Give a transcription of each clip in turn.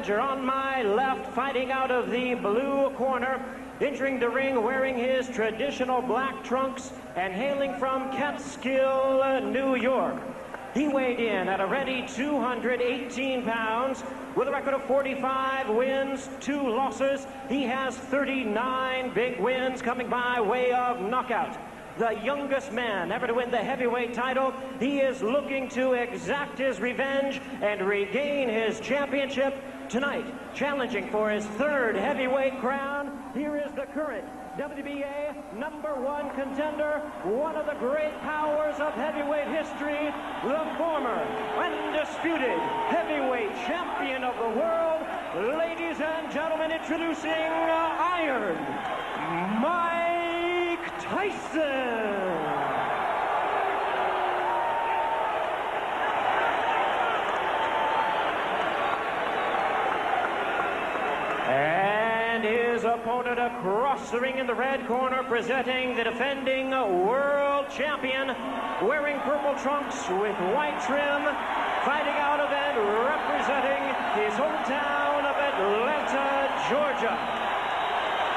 challenger on my left, fighting out of the blue corner, entering the ring wearing his traditional black trunks and hailing from Catskill, New York. He weighed in at a ready 218 pounds with a record of 45 wins, 2 losses. He has 39 big wins coming by way of knockout. The youngest man ever to win the heavyweight title. He is looking to exact his revenge and regain his championship tonight. Challenging for his 3rd heavyweight crown, here is the current WBA #1 contender, one of the great powers of heavyweight history, the former undisputed heavyweight champion of the world. Ladies and gentlemen, introducing Iron Mike Tyson. His opponent across the ring in the red corner, presenting the defending world champion, wearing purple trunks with white trim, fighting out of and representing his hometown of Atlanta, Georgia.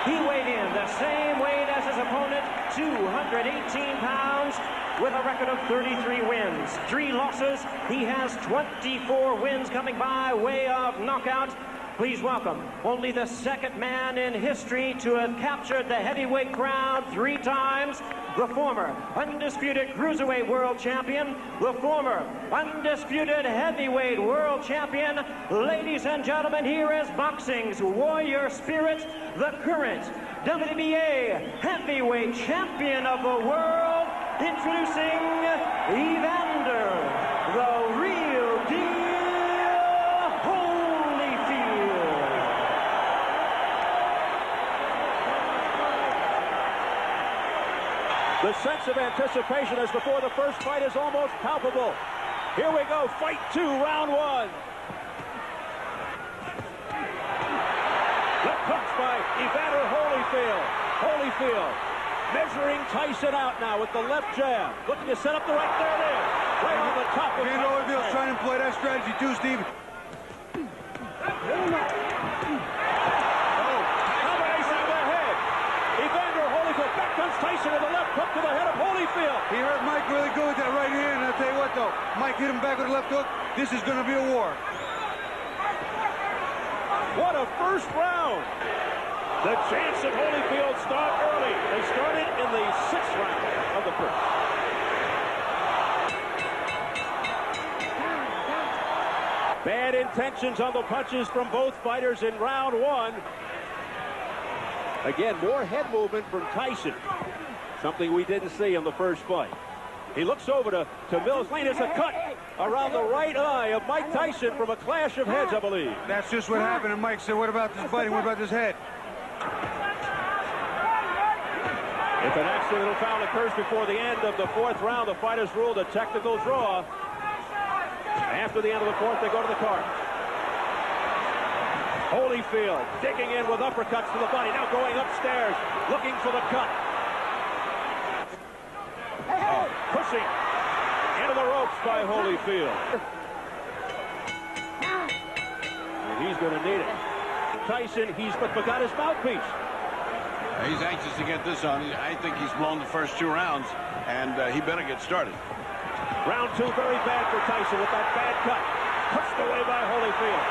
He weighed in the same weight as his opponent, 218 pounds, with a record of 33 wins, 3 losses. He has 24 wins coming by way of knockout. Please welcome only the 2nd man in history to have captured the heavyweight crown 3 times, the former undisputed cruiserweight world champion, the former undisputed heavyweight world champion. Ladies and gentlemen, here is boxing's warrior spirit, the current WBA heavyweight champion of the world, introducing Evander, the real deal. The sense of anticipation as before the first fight is almost palpable. Here we go, fight 2, round 1. Left hooks by Evander Holyfield. Holyfield measuring Tyson out now with the left jab. Looking to set up the right, there it is. Right on the top of Evander Holyfield's trying to employ that strategy too, Steve. Back comes Tyson with a left hook to the head of Holyfield. He hurt Mike really good with that right hand, and I'll tell you what though, Mike hit him back with a left hook. This is going to be a war. What a first round. The chance of Holyfield start early. They started in the 6th round of the first. Bad intentions on the punches from both fighters in round 1. Again, more head movement from Tyson. Something we didn't see in the first fight. He looks over to Mills Lane. It's a cut around the right eye of Mike Tyson from a clash of heads, I believe. That's just what happened. And Mike said, what about this fighting? What about this head? If an accidental foul occurs before the end of the 4th round, the fighters ruled a technical draw. After the end of the 4th, they go to the card. Holyfield digging in with uppercuts to the body, now going upstairs, looking for the cut. Pushing into the ropes by Holyfield. And he's going to need it. Tyson, he's forgot his mouthpiece. He's anxious to get this on. I think he's blown the first 2 rounds, and he better get started. Round 2, very bad for Tyson with that bad cut. Pushed away by Holyfield.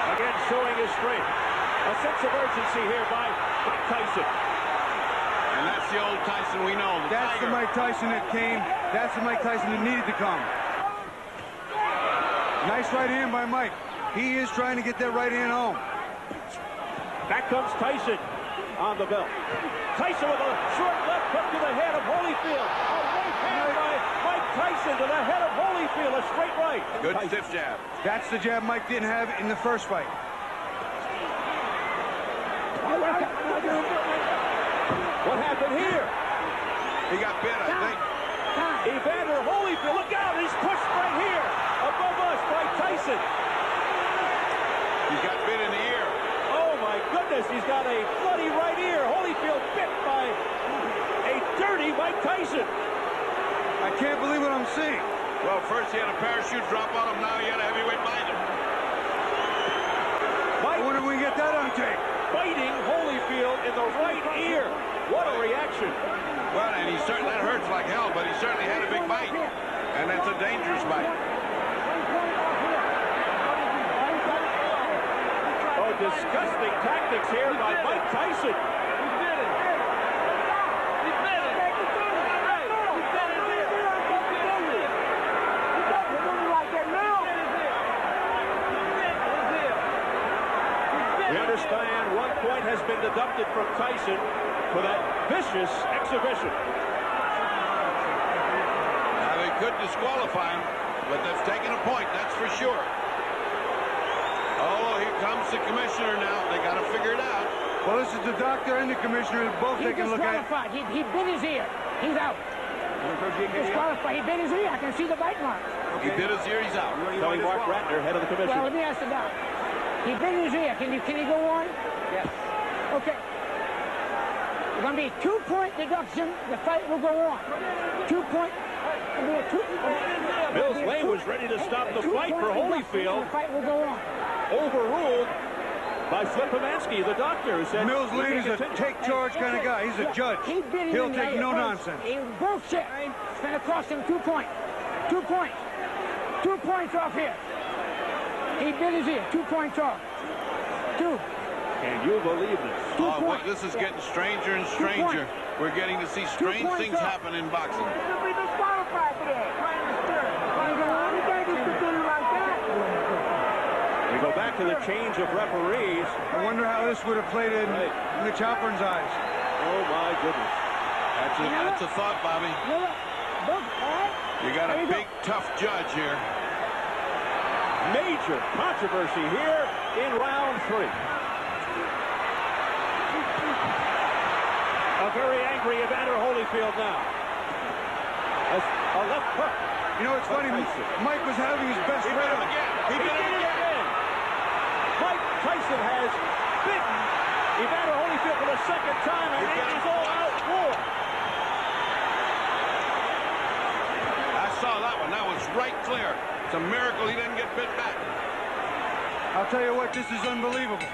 Again, showing his strength. A sense of urgency here by Mike Tyson. And that's the old Tyson we know. That's Tiger. the Mike Tyson that came. That's the Mike Tyson that needed to come. Nice right hand by Mike. He is trying to get that right hand home. Back comes Tyson on the belt. Tyson with a short left hook to the head of Holyfield. A right hand by Mike Tyson to the head of Holyfield. A straight right. Good Tyson. stiff jab. That's the jab Mike didn't have in the first fight. What happened here? He got bit, I think. Evander Holyfield, look out, he's pushed right here above us by Tyson. He's got bit in the ear. Oh my goodness, he's got a bloody right ear. Holyfield bit by a dirty Mike Tyson. I can't believe what I'm seeing. Well, first he had a parachute drop on him, now he had a heavyweight binder. I wonder if we can get that on tape. Biting Holyfield in the right ear. What a reaction. Well, and that hurts like hell, but he certainly had a big bite. And that's a dangerous bite. Oh, disgusting tactics here by Mike Tyson. We understand 1 point has been deducted from Tyson for that vicious exhibition. Now, they could disqualify him, but they've taken a point, that's for sure. Oh, here comes the commissioner now. They got to figure it out. Well, this is the doctor and the commissioner both taking a look at it. He bit his ear. He's out. Disqualified. He bit his ear. I can see the bite marks. He bit his ear, he's out. Telling Mark Ratner, head of the commission. Well, let me ask the doc. He bit his ear. Can he go on? Yes. Okay. It's going to be a 2-point deduction. The fight will go on. 2 point. Mills Lane was ready to stop the fight for Holyfield. The fight will go on. Overruled by Flip Pomansky, the doctor, who said Mills Lane is a take charge kind of guy. He's a judge. He'll take no nonsense. He bullshit. It's going to cost him 2 points. 2 points. 2 points off here. He bit his ear. 2 points off. 2. Can you believe this? Oh, boy, this is getting stranger and stranger. We're getting to see strange things happen in boxing. We go back to the change of referees. I wonder how this would have played in Mitch Halpern's eyes. Oh, my goodness. That's a thought, Bobby. You got a big, tough judge here. Major controversy here in round 3. A very angry Evander Holyfield now. A left hook. You know, it's funny. Mike was having his best round. He did it again. Mike Tyson has bitten Evander Holyfield for the second time, and it is all-out war. I saw that one. That was right clear. It's a miracle he didn't get bit back. I'll tell you what, this is unbelievable.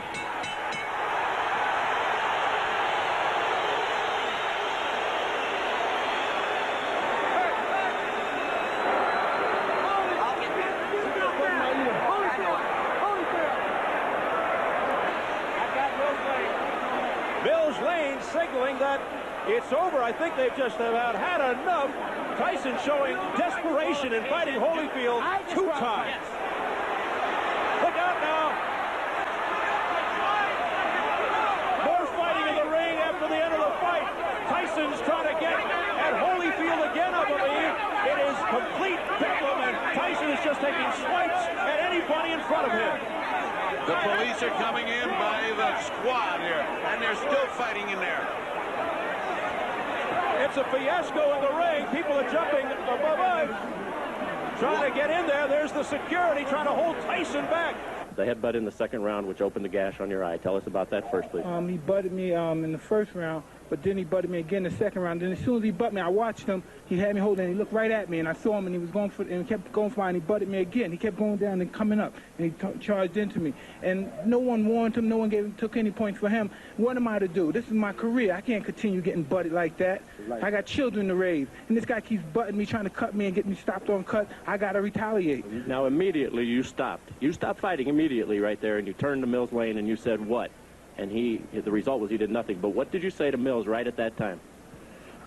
Mills Lane signaling that it's over. I think they've just about had enough. Tyson showing desperation in fighting Holyfield 2 times. Look out now. More fighting in the ring after the end of the fight. Tyson's trying to get at Holyfield again, I believe. It is complete bedlam, and Tyson is just taking swipes at anybody in front of him. The police are coming in by the squad here, and they're still fighting in there. It's a fiasco in the ring. People are jumping above, trying to get in there. There's the security trying to hold Tyson back. The headbutt in the second round, which opened the gash on your eye. Tell us about that first, please. He butted me in the first round, but then he butted me again in the second round. Then as soon as he butted me, I watched him. He had me holding, and he looked right at me, and I saw him, and he was going for, and he kept going for it, and he butted me again. He kept going down and coming up, and he charged into me. And no one warned him. No one took any points for him. What am I to do? This is my career. I can't continue getting butted like that. I got children to raise, and this guy keeps butting me, trying to cut me and get me stopped on cut. I got to retaliate. Now, immediately, you stopped. You stopped fighting immediately right there, and you turned to Mills Lane, and you said what? And the result was he did nothing. But what did you say to Mills right at that time?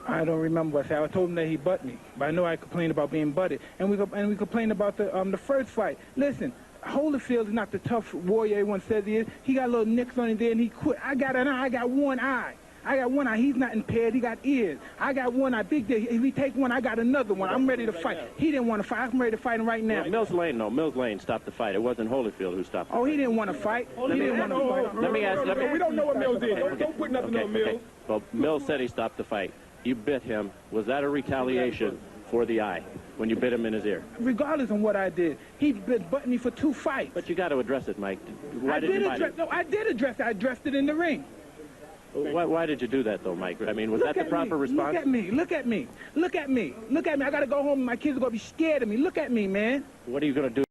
I don't remember what I said. I told him that he butt me, but I know I complained about being butted, and we complained about the first fight. Listen, Holyfield is not the tough warrior everyone says he is. He got little nicks on his there, and he quit. I got an eye. I got one eye. I got one eye. He's not impaired. He got ears. I got one eye. Big day. If he take one, I got another one. I'm ready to fight. He didn't want to fight. I'm ready to fight him right now. Mills Lane, no. Mills Lane stopped the fight. It wasn't Holyfield who stopped the fight. Oh, he didn't want to fight. He didn't want to fight. Let me ask. We don't know what Mills did. Don't put nothing on Mills. Well, Mills said he stopped the fight. You bit him. Was that a retaliation for the eye when you bit him in his ear? Regardless of what I did, he butted me for 2 fights. But you got to address it, Mike. Why I did you bite him? No, I did address it. I addressed it in the ring. Why did you do that, though, Mike? I mean, was that the proper response? Look at me. Look at me. Look at me. Look at me. I got to go home and my kids are going to be scared of me. Look at me, man. What are you going to do?